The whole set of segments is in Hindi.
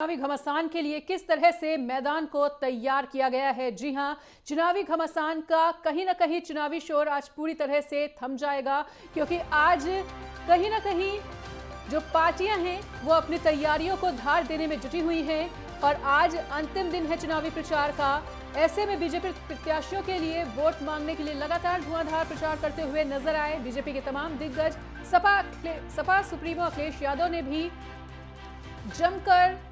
चुनावी घमासान के लिए किस तरह से मैदान को तैयार किया गया है। जी हां, चुनावी घमासान का कहीं ना कहीं चुनावी शोर आज पूरी तरह से थम जाएगा, क्योंकि आज कहीं ना कहीं जो पार्टियां हैं वो अपनी तैयारियों को धार देने में जुटी हुई हैं और आज अंतिम दिन है चुनावी प्रचार का। ऐसे में बीजेपी प्रत्याशियों के लिए वोट मांगने के लिए लगातार धुआंधार प्रचार करते हुए नजर आए बीजेपी के तमाम दिग्गज। सपा सुप्रीमो अखिलेश यादव ने भी जमकर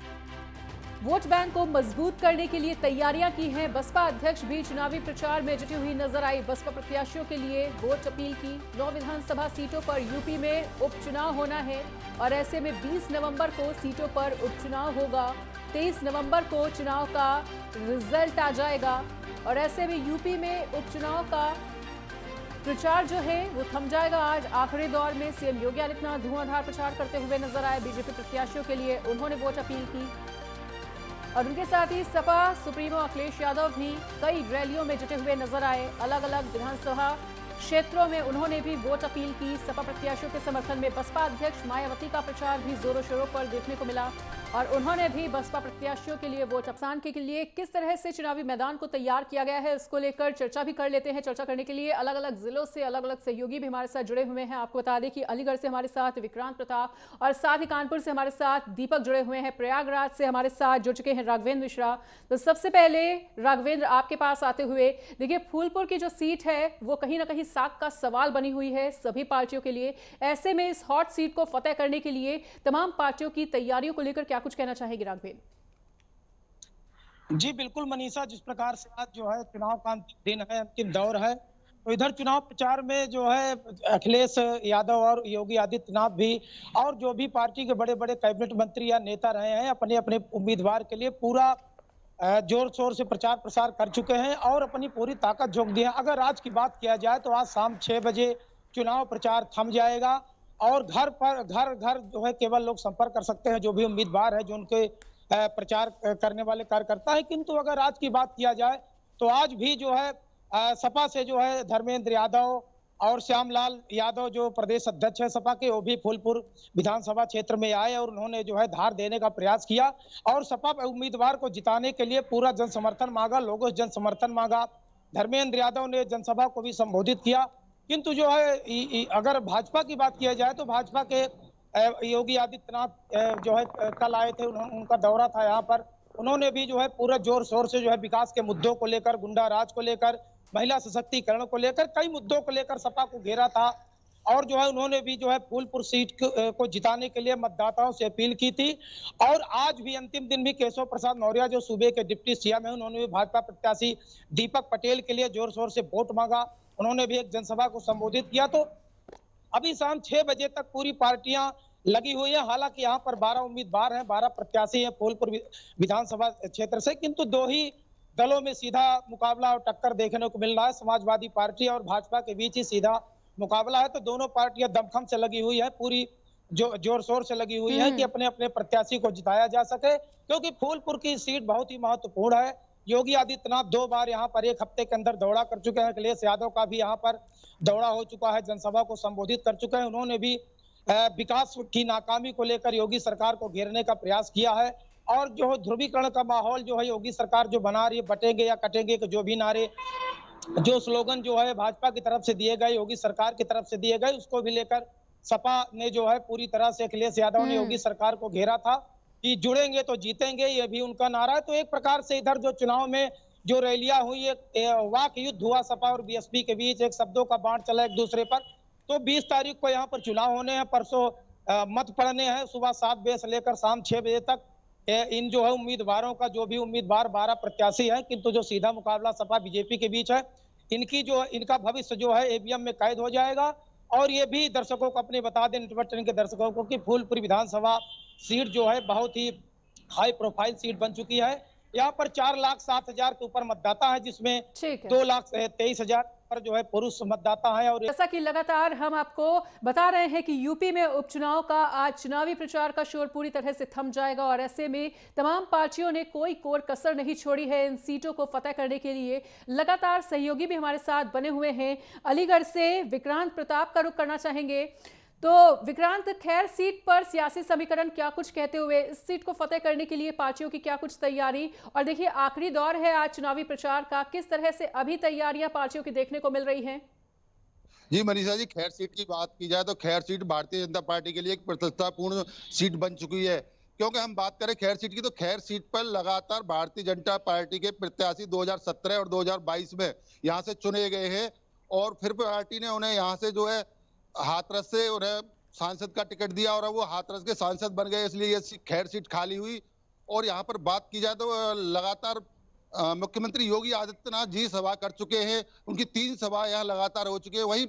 वोट बैंक को मजबूत करने के लिए तैयारियां की हैं। बसपा अध्यक्ष भी चुनावी प्रचार में जुटी हुई नजर आई। बसपा प्रत्याशियों के लिए वोट अपील की। 9 विधानसभा सीटों पर यूपी में उपचुनाव होना है और ऐसे में 20 नवंबर को सीटों पर उपचुनाव होगा। 23 नवंबर को चुनाव का रिजल्ट आ जाएगा और ऐसे में यूपी में उपचुनाव का प्रचार जो है वो थम जाएगा। आज आखिरी दौर में सीएम योगी आदित्यनाथ धुआंधार प्रचार करते हुए नजर आए। बीजेपी प्रत्याशियों के लिए उन्होंने वोट अपील की और उनके साथ ही सपा सुप्रीमो अखिलेश यादव भी कई रैलियों में जुटे हुए नजर आए। अलग अलग विधानसभा क्षेत्रों में उन्होंने भी वोट अपील की। सपा प्रत्याशियों के समर्थन में बसपा अध्यक्ष मायावती का प्रचार भी जोरों शोरों पर देखने को मिला और उन्होंने भी बसपा प्रत्याशियों के लिए वोट अपसान के लिए किस तरह से चुनावी मैदान को तैयार किया गया है इसको लेकर चर्चा भी कर लेते हैं। चर्चा करने के लिए अलग अलग जिलों से अलग अलग सहयोगी भी हमारे साथ जुड़े हुए हैं। आपको बता दें कि अलीगढ़ से हमारे साथ विक्रांत प्रताप और साथ ही कानपुर से हमारे साथ दीपक जुड़े हुए हैं। प्रयागराज से हमारे साथ जुड़ चुके हैं राघवेंद्र मिश्रा। तो सबसे पहले राघवेंद्र, आपके पास आते हुए, देखिए फूलपुर की जो सीट है वो कहीं ना कहीं साख का सवाल बनी हुई है सभी पार्टियों के लिए। ऐसे में इस हॉट सीट को फतेह करने के लिए तमाम पार्टियों की तैयारियों को लेकर क्या कुछ कहना चाहेगी राघवेंद्र? जी बिल्कुल मनीषा, जिस प्रकार से आज जो है चुनाव का अंतिम दिन है, अंतिम दौर है, तो इधर चुनाव प्रचार में जो है अखिलेश यादव और योगी आदित्यनाथ भी और जो भी पार्टी के बड़े बड़े कैबिनेट मंत्री या नेता रहे हैं अपने अपने उम्मीदवार के लिए पूरा जोर शोर से प्रचार प्रसार कर चुके हैं और अपनी पूरी ताकत झोंक दी है। अगर आज की बात किया जाए तो आज शाम 6 बजे चुनाव प्रचार थम जाएगा और घर पर घर घर जो है केवल लोग संपर्क कर सकते हैं जो भी उम्मीदवार है, जो उनके प्रचार करने वाले कार्यकर्ता है। किंतु अगर आज की बात किया जाए तो आज भी जो है सपा से जो है धर्मेंद्र यादव और श्यामलाल यादव जो प्रदेश अध्यक्ष है सपा के, वो भी फूलपुर विधानसभा क्षेत्र में आए और उन्होंने जो है धार देने का प्रयास किया और सपा उम्मीदवार को जिताने के लिए पूरा जन समर्थन मांगा, लोगों से जन समर्थन मांगा। धर्मेंद्र यादव ने जनसभा को भी संबोधित किया। किंतु जो है अगर भाजपा की बात किया जाए तो भाजपा के योगी आदित्यनाथ जो है कल आए थे, उनका दौरा था यहाँ पर। उन्होंने भी जो है पूरा जोर शोर से जो है विकास के मुद्दों को लेकर, गुंडा राज को लेकर, महिला सशक्तिकरण को लेकर, कई मुद्दों को लेकर सपा को घेरा था और जो है उन्होंने भी जो है फूलपुर सीट को जिताने के लिए मतदाताओं से अपील की थी। और आज भी अंतिम दिन भी केशव प्रसाद मौर्य जो सूबे के डिप्टी सीएम है, उन्होंने भी भाजपा प्रत्याशी दीपक पटेल के लिए जोर शोर से वोट मांगा। उन्होंने भी एक जनसभा को संबोधित किया। तो अभी शाम 6 बजे तक पूरी पार्टियां लगी हुई है। हालांकि यहाँ पर 12 उम्मीदवार हैं, 12 प्रत्याशी हैं फूलपुर विधानसभा क्षेत्र से, किंतु 2 ही दलों में सीधा मुकाबला और टक्कर देखने को मिल रहा है। समाजवादी पार्टी और भाजपा के बीच ही सीधा मुकाबला है। तो दोनों पार्टियां दमखम से लगी हुई है, पूरी जो जोर शोर से लगी हुई है कि अपने अपने प्रत्याशी को जिताया जा सके, क्योंकि फूलपुर की सीट बहुत ही महत्वपूर्ण है। योगी आदित्यनाथ 2 बार यहाँ पर एक हफ्ते के अंदर दौरा कर चुके हैं। अखिलेश यादव का भी यहाँ पर दौरा हो चुका है, जनसभा को संबोधित कर चुके हैं। उन्होंने भी विकास की नाकामी को लेकर योगी सरकार को घेरने का प्रयास किया है और जो ध्रुवीकरण का माहौल जो है योगी सरकार जो बना रही है, बटेंगे या कटेंगे के जो भी नारे, जो स्लोगन जो है भाजपा की तरफ से दिए गए, योगी सरकार की तरफ से दिए गए, उसको भी लेकर सपा ने जो है पूरी तरह से अखिलेश यादव ने योगी सरकार को घेरा था कि जुड़ेंगे तो जीतेंगे, ये भी उनका नारा है। तो एक प्रकार से इधर जो चुनाव में जो रैलियां हुई, एक वाक युद्ध हुआ सपा और बीएसपी के बीच, एक शब्दों का बाण चला एक दूसरे पर। तो 20 तारीख को यहाँ पर चुनाव होने हैं, परसों मत पड़ने हैं सुबह 7 बजे से लेकर शाम 6 बजे तक। इन जो है उम्मीदवारों का, जो भी उम्मीदवार 12 प्रत्याशी हैं, किंतु जो सीधा मुकाबला सपा बीजेपी के बीच है, इनका भविष्य जो है ईवीएम में कैद हो जाएगा। और ये भी दर्शकों को अपने बता दें, नेटवर्क के दर्शकों को, कि फूलपुर विधानसभा सीट जो है बहुत ही हाई प्रोफाइल सीट बन चुकी है। यहाँ पर 4,07,000 के ऊपर मतदाता है, जिसमें 2,23,000 पर जो है पुरुष मतदाता है। और जैसा कि लगातार हम आपको बता रहे हैं कि यूपी में उपचुनाव का आज चुनावी प्रचार का शोर पूरी तरह से थम जाएगा और ऐसे में तमाम पार्टियों ने कोई कोर कसर नहीं छोड़ी है इन सीटों को फतेह करने के लिए। लगातार सहयोगी भी हमारे साथ बने हुए हैं। अलीगढ़ से विक्रांत प्रताप का रुख करना चाहेंगे। तो विक्रांत, खैर सीट पर सियासी समीकरण क्या कुछ कहते हुए, इस सीट को फतेह करने के लिए पार्टियों की क्या कुछ तैयारी, और देखिए आखिरी दौर है आज चुनावी प्रचार का, किस तरह से अभी तैयारियां पार्टियों की देखने को मिल रही हैं? जी मनीषा जी, खैर सीट की बात की जाए तो खैर सीट भारतीय जनता पार्टी के लिए एक प्रतिष्ठापूर्ण सीट बन चुकी है। क्योंकि हम बात करें खैर सीट की तो खैर सीट पर लगातार भारतीय जनता पार्टी के प्रत्याशी 2017 और 2022 में यहां से चुने गए हैं और फिर पार्टी ने उन्हें यहां से जो है हाथरस से उन्हें सांसद का टिकट दिया और अब वो हाथरस के सांसद बन गए, इसलिए ये खैर सीट खाली हुई। और यहाँ पर बात की जाए तो लगातार मुख्यमंत्री योगी आदित्यनाथ जी सभा कर चुके हैं, उनकी 3 सभा यहाँ लगातार हो चुकी है। वहीं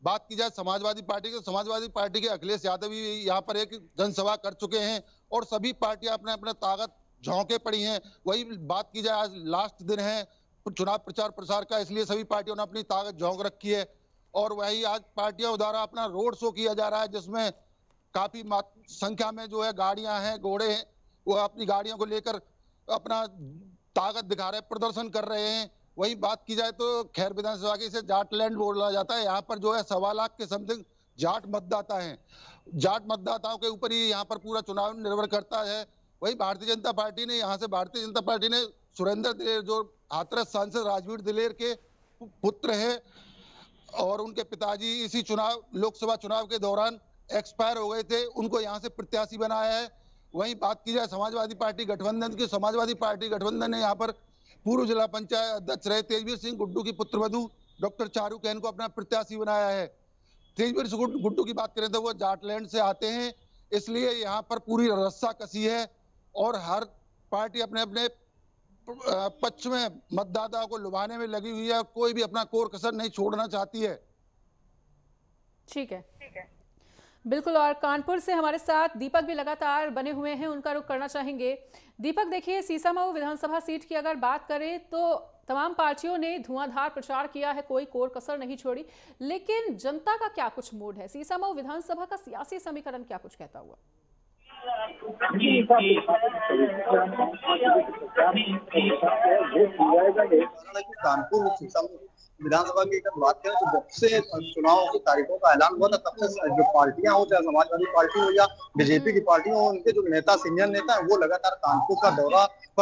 बात की जाए समाजवादी पार्टी की, समाजवादी पार्टी के अखिलेश यादव भी यहाँ पर एक जनसभा कर चुके हैं और सभी पार्टियां अपने अपने ताकत झोंके पड़ी हैं। वही बात की जाए, आज लास्ट दिन है चुनाव प्रचार प्रसार का, इसलिए सभी पार्टियों ने अपनी ताकत झोंक रखी है और वही आज पार्टियों द्वारा अपना रोड शो किया जा रहा है, जिसमें काफी संख्या में जो है गाड़ियां हैं, घोड़े हैं, वो अपनी गाड़ियों को लेकर अपना ताकत दिखा रहे, प्रदर्शन कर रहे हैं। वही बात की जाए तो खैर विधानसभा के इसे जाट लैंड बोला जाता है, यहाँ पर जो है 1.25 लाख के समथिंग जाट मतदाता हैं। जाट मतदाताओं के ऊपर ही यहाँ पर पूरा चुनाव निर्भर करता है। वही भारतीय जनता पार्टी ने यहाँ से भारतीय जनता पार्टी ने सुरेंद्र दिलेर, जो हाथरस सांसद राजवीर दिलेर के पुत्र है और उनके पिताजी इसी चुनाव लोकसभा चुनाव के दौरान एक्सपायर हो गए थे, उनको यहाँ से प्रत्याशी बनाया है। वहीं बात की जाए समाजवादी पार्टी गठबंधन की, समाजवादी पार्टी गठबंधन ने यहाँ पर पूर्व जिला पंचायत अध्यक्ष रहे तेजवीर सिंह गुड्डू की पुत्रवधू डॉक्टर चारू कैन को अपना प्रत्याशी बनाया है। तेजवीर सिंह गुड्डू की बात करें तो वो जाटलैंड से आते हैं, इसलिए यहाँ पर पूरी रस्सा कसी है और हर पार्टी अपने अपने पक्ष में मतदाताओं को लुभाने में लगी हुई है और कोई भी अपना कोर कसर नहीं छोड़ना चाहती है। ठीक है, बिल्कुल। और कानपुर से हमारे साथ दीपक भी लगातार बने हुए हैं, उनका रुख करना चाहेंगे। दीपक, देखिए सीसामऊ विधानसभा सीट की अगर बात करें तो तमाम पार्टियों ने धुआंधार प्रचार किया है, कोई कोर कसर नहीं छोड़ी, लेकिन जनता का क्या कुछ मूड है? सीसामऊ विधानसभा का सियासी समीकरण क्या कुछ कहता हुआ? कानपुर विधानसभा की अगर बात करें तो जब से चुनाव की तारीखों का ऐलान हुआ था तब से जो पार्टियां हो, चाहे समाजवादी पार्टी हो या बीजेपी की पार्टी हो, उनके जो नेता सीनियर नेता है वो लगातार कानपुर का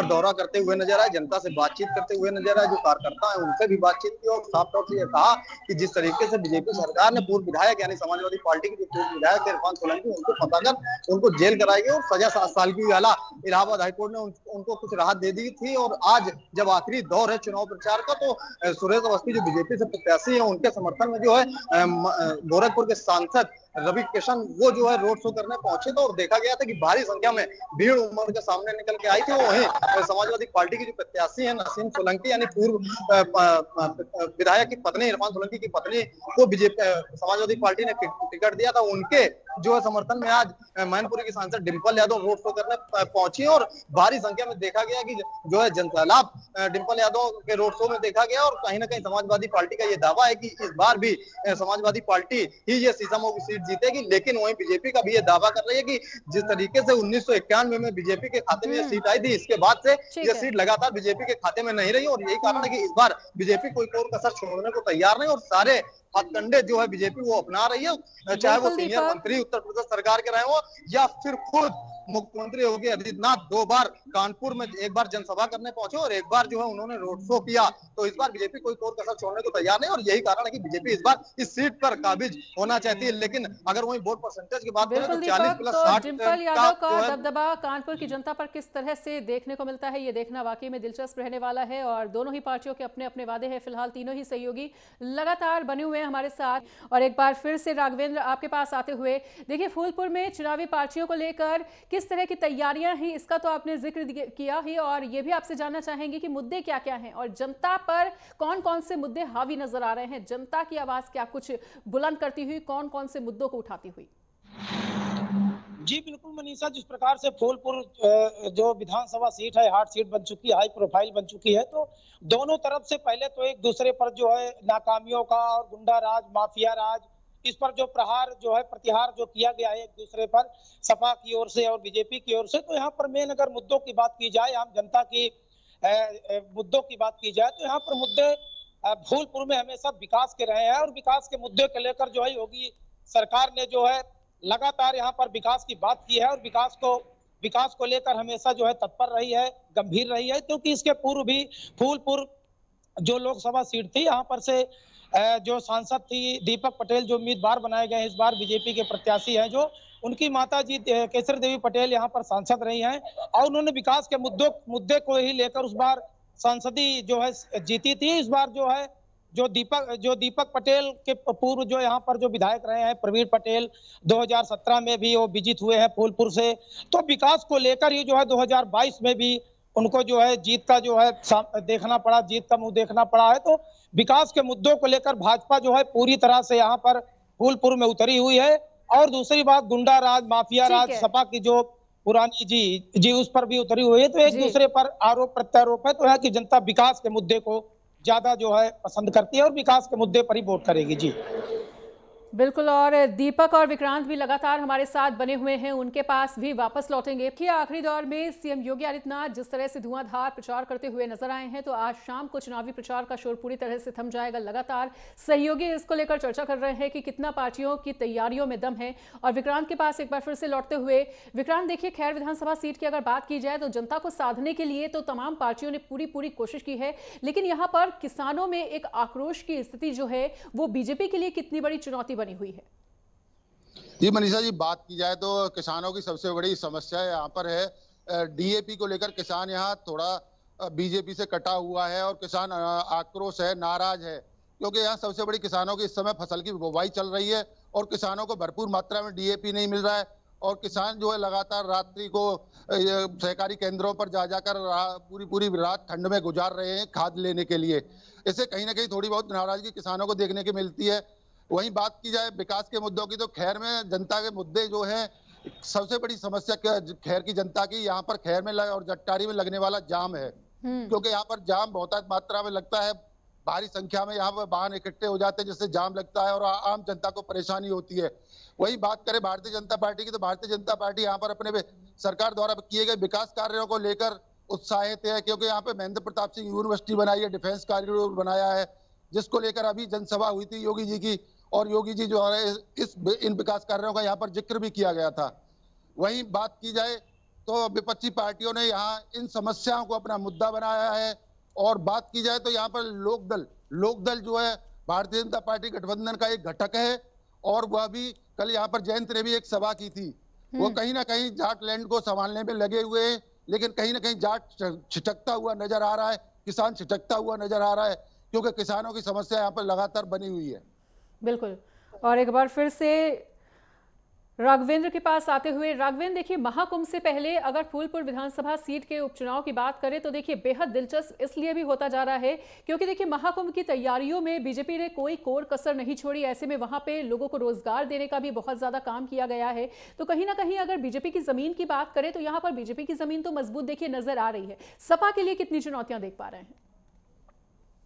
दौरा करते हुए नजर आए, जनता से बातचीत करते हुए नजर आए। जो कार्यकर्ता है उनसे भी बातचीत की और साफ तौर से ये कहा कि जिस तरीके से बीजेपी सरकार ने पूर्व विधायक यानी समाजवादी पार्टी के जो पूर्व विधायक इरफान सोलंकी उनको फंसाकर उनको जेल कराई गई और सजा 7 साल की आला इलाहाबाद हाईकोर्ट ने उनको कुछ राहत दे दी थी। और आज जब आखिरी दौर है चुनाव प्रचार का तो सुरेश अवस्थी जो बीजेपी से प्रत्याशी है उनके समर्थन में जो है गोरखपुर के सांसद रवि किशन वो जो है रोड शो करने पहुंचे थे और देखा गया था कि भारी संख्या में भीड़ उमड़ के सामने निकल के आई थी। वहीं समाजवादी पार्टी की जो प्रत्याशी है नसीम सोलंकी यानी पूर्व विधायक की पत्नी इरफान सोलंकी की पत्नी को बीजेपी समाजवादी पार्टी ने टिकट दिया था, उनके जो है समर्थन में आज मैनपुरी की सांसद डिंपल यादव रोड शो करने पहुंची और भारी संख्या में देखा गया कि जो है जनसैलाब डिंपल यादव के रोड शो में देखा गया। और कहीं ना कहीं समाजवादी पार्टी का ये दावा है कि इस बार भी समाजवादी पार्टी ही ये सीसामऊ की सीट जीतेगी। लेकिन वहीं बीजेपी का भी ये दावा कर रही है कि जिस तरीके से 1991 में बीजेपी के खाते में ये सीट आई थी, इसके बाद से ये सीट लगातार बीजेपी के खाते में नहीं रही और यही कारण है कि इस बार बीजेपी कोई कोर कसर छोड़ने को तैयार नहीं और सारे हथकंडे जो है बीजेपी वो अपना रही है, चाहे वो सीनियर मंत्री उत्तर प्रदेश सरकार के रहे हो या फिर खुद मुख्यमंत्री योगी आदित्यनाथ 2 बार कानपुर में एक बार जनसभा करने पहुंचे और एक बार जो है उन्होंने रोड शो किया। तो इस बार बीजेपी कोई कोर कसर छोड़ने को तैयार नहीं और यही कारण है कि बीजेपी इस बार इस सीट पर काबिज होना चाहती है। लेकिन अगर वही वोट परसेंटेज की बात करें तो 40+60 डिंपल यादव का दबदबा कानपुर की जनता पर किस तरह से देखने को मिलता है, ये देखना वाकई में दिलचस्प रहने वाला है। और दोनों ही पार्टियों के अपने अपने वादे हैं, फिलहाल तीनों ही सहयोगी लगातार बने हुए हैं हमारे साथ। और एक बार फिर से राघवेंद्र आपके पास आते हुए, देखिए फूलपुर में चुनावी पार्टियों को लेकर किस तरह की तैयारियां हैं, इसका तो आपने जिक्र किया ही, और ये भी आपसे जानना चाहेंगे कि मुद्दे क्या क्या हैं और जनता पर कौन कौन से मुद्दे हावी नजर आ रहे हैं, जनता की आवाज क्या कुछ बुलंद करती हुई, कौन कौन से मुद्दों को उठाती हुई। जी बिल्कुल मनीषा, जिस प्रकार से फूलपुर जो विधानसभा सीट है हार्ड सीट बन चुकी है, हाई प्रोफाइल बन चुकी है, तो दोनों तरफ से पहले तो एक दूसरे पर जो है नाकामियों का और गुंडा राज, माफिया राज, इस पर जो प्रहार जो है प्रतिहार जो किया गया है एक दूसरे पर सपा की ओर से और बीजेपी की ओर से। तो यहाँ पर मेन अगर मुद्दों की बात की जाए, आम जनता की मुद्दों की बात की जाए तो यहाँ पर मुद्दे फूलपुर में हमेशा विकास के रहे हैं और विकास के मुद्दे को लेकर जो है योगी सरकार ने जो है लगातार यहाँ पर विकास की बात की है और विकास को लेकर हमेशा जो है तत्पर रही है, गंभीर रही है, क्योंकि इसके पूर्व भी फूलपुर जो लोकसभा सीट थी यहाँ पर से जो सांसद थी दीपक पटेल जो उम्मीदवार बनाए गए इस बार बीजेपी के प्रत्याशी हैं, जो उनकी माता जी केसरी देवी पटेल यहाँ पर सांसद रही हैं और उन्होंने विकास के मुद्दे को ही लेकर उस बार सांसदी जो है जीती थी। इस बार जो है जो दीपक पटेल के पूर्व जो यहाँ पर जो विधायक रहे हैं प्रवीण पटेल 2017 में भी वो विजित हुए हैं फूलपुर से, तो विकास को लेकर ही जो है 2022 में भी उनको जो है जीत का जो है देखना पड़ा, जीत का मुंह देखना पड़ा है। तो विकास के मुद्दों को लेकर भाजपा जो है पूरी तरह से यहाँ पर फूलपुर में उतरी हुई है। और दूसरी बात गुंडा राज, माफिया राज, सपा की जो पुरानी जी उस पर भी उतरी हुई है। तो एक दूसरे पर आरोप प्रत्यारोप है। तो यहाँ की जनता विकास के मुद्दे को ज्यादा जो है पसंद करती है और विकास के मुद्दे पर ही वोट करेगी। जी बिल्कुल। और दीपक और विक्रांत भी लगातार हमारे साथ बने हुए हैं, उनके पास भी वापस लौटेंगे कि आखिरी दौर में सीएम योगी आदित्यनाथ जिस तरह से धुआंधार प्रचार करते हुए नजर आए हैं, तो आज शाम को चुनावी प्रचार का शोर पूरी तरह से थम जाएगा। लगातार सहयोगी इसको लेकर चर्चा कर रहे हैं कि कितना पार्टियों की तैयारियों में दम है। और विक्रांत के पास एक बार फिर से लौटते हुए, विक्रांत देखिए, खैर विधानसभा सीट की अगर बात की जाए तो जनता को साधने के लिए तो तमाम पार्टियों ने पूरी कोशिश की है, लेकिन यहाँ पर किसानों में एक आक्रोश की स्थिति जो है वो बीजेपी के लिए कितनी बड़ी चुनौती बनी हुई है? जी मनीषा जी, बात की जाए तो किसानों की सबसे बड़ी समस्या यहाँ पर है डीएपी को लेकर। किसान यहाँ थोड़ा बीजेपी से कटा हुआ है और किसान आक्रोश है, नाराज है, क्योंकि यहाँ सबसे बड़ी किसानों की इस समय फसल की बुवाई चल रही है और किसानों को भरपूर मात्रा में डीएपी नहीं मिल रहा है। और किसान जो है लगातार रात्रि को सहकारी केंद्रों पर जाकर पूरी रात ठंड में गुजार रहे हैं खाद लेने के लिए। इससे कहीं ना कहीं थोड़ी बहुत नाराजगी किसानों को देखने की मिलती है। वहीं बात की जाए विकास के मुद्दों की, तो खैर में जनता के मुद्दे जो हैं, सबसे बड़ी समस्या खैर की जनता की यहाँ पर खैर में और जट्टारी में लगने वाला जाम है। क्योंकि यहाँ पर जाम बहुत मात्रा में लगता है, भारी संख्या में यहाँ पर वाहन इकट्ठे हो जाते हैं जिससे जाम लगता है और आम जनता को परेशानी होती है। वही बात करें भारतीय जनता पार्टी की, तो भारतीय जनता पार्टी यहाँ पर अपने सरकार द्वारा किए गए विकास कार्यों को लेकर उत्साहित है, क्योंकि यहाँ पे महेंद्र प्रताप सिंह यूनिवर्सिटी बनाई है, डिफेंस कॉरिडोर बनाया है, जिसको लेकर अभी जनसभा हुई थी योगी जी की, और योगी जी जो है इन विकास कार्यों का यहाँ पर जिक्र भी किया गया था। वहीं बात की जाए तो विपक्षी पार्टियों ने यहाँ इन समस्याओं को अपना मुद्दा बनाया है। और बात की जाए तो यहाँ पर लोकदल जो है भारतीय जनता पार्टी गठबंधन का एक घटक है, और वह भी कल यहाँ पर जयंत ने भी एक सभा की थी। वो कहीं ना कहीं जाट लैंड को संभालने में लगे हुए हैं, लेकिन कहीं ना कहीं जाट छिटकता हुआ नजर आ रहा है, किसान छिटकता हुआ नजर आ रहा है, क्योंकि किसानों की समस्या यहाँ पर लगातार बनी हुई है। बिल्कुल। और एक बार फिर से राघवेंद्र के पास आते हुए, राघवेंद्र देखिए, महाकुंभ से पहले अगर फूलपुर विधानसभा सीट के उपचुनाव की बात करें तो देखिए बेहद दिलचस्प इसलिए भी होता जा रहा है क्योंकि देखिए महाकुंभ की तैयारियों में बीजेपी ने कोई कोर कसर नहीं छोड़ी। ऐसे में वहां पे लोगों को रोजगार देने का भी बहुत ज्यादा काम किया गया है। तो कहीं ना कहीं अगर बीजेपी की जमीन की बात करें तो यहाँ पर बीजेपी की जमीन तो मजबूत देखिए नजर आ रही है। सपा के लिए कितनी चुनौतियां देख पा रहे हैं?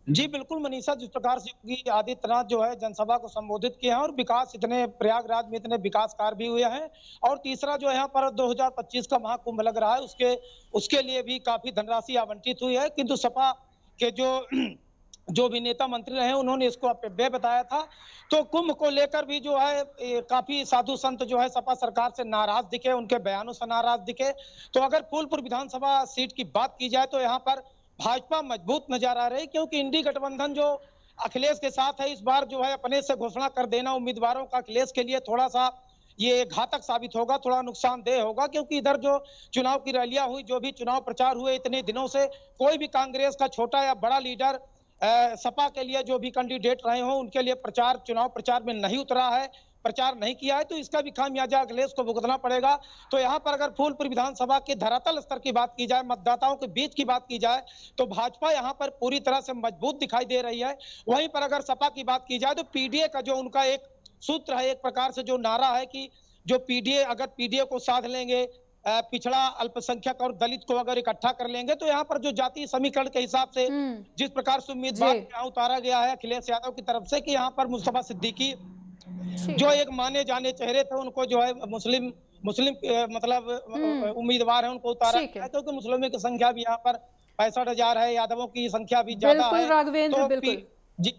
जी बिल्कुल मनीषा, जिस प्रकार से योगी आदित्यनाथ जो है जनसभा को संबोधित किया है और विकास इतने प्रयागराज में इतने विकास कार्य भी हुए हैं, और तीसरा जो यहाँ पर 2025 का महाकुंभ लग रहा है उसके लिए भी काफी धनराशि आवंटित हुई है। किंतु सपा के जो भी नेता मंत्री रहे उन्होंने इसको अपव्यय बताया था। तो कुंभ को लेकर भी जो है काफी साधु संत जो है सपा सरकार से नाराज दिखे, उनके बयानों से नाराज दिखे। तो अगर फूलपुर विधानसभा सीट की बात की जाए तो यहाँ पर भाजपा मजबूत नजर आ रही, क्योंकि इंडी गठबंधन जो अखिलेश के साथ है, इस बार जो है अपने से घोषणा कर देना उम्मीदवारों का अखिलेश के लिए थोड़ा सा ये घातक साबित होगा, थोड़ा नुकसानदेह होगा। क्योंकि इधर जो चुनाव की रैलियां हुई, जो भी चुनाव प्रचार हुए इतने दिनों से, कोई भी कांग्रेस का छोटा या बड़ा लीडर सपा के लिए जो भी कैंडिडेट रहे हो उनके लिए चुनाव प्रचार में नहीं उतरा है, प्रचार नहीं किया है। तो इसका भी खामियाजा अखिलेश को भुगतना पड़ेगा। तो यहाँ पर अगर फूलपुर विधानसभा के धरातल स्तर की बात की जाए, मतदाताओं के बीच की बात की जाए, तो भाजपा यहाँ पर पूरी तरह से मजबूत दिखाई दे रही है। वहीं पर अगर सपा की बात की जाए तो पीडीए का जो उनका एक सूत्र है, एक प्रकार से जो नारा है कि जो पीडीए, अगर पीडीए को साध लेंगे, पिछड़ा, अल्पसंख्यक और दलित को अगर इकट्ठा कर लेंगे, तो यहाँ पर जो जातीय समीकरण के हिसाब से जिस प्रकार से उम्मीदवार यहाँ उतारा गया है अखिलेश यादव की तरफ से कि यहाँ पर मुस्तफा सिद्दीकी जो एक माने जाने चेहरे थे, उनको जो है मुस्लिम मतलब उम्मीदवार है, उनको उतारा गया है, क्योंकि मुस्लिमों की संख्या भी यहाँ पर 65,000 है, यादवों की संख्या भी ज्यादा है। राघवेंद्र, बिल्कुल। जी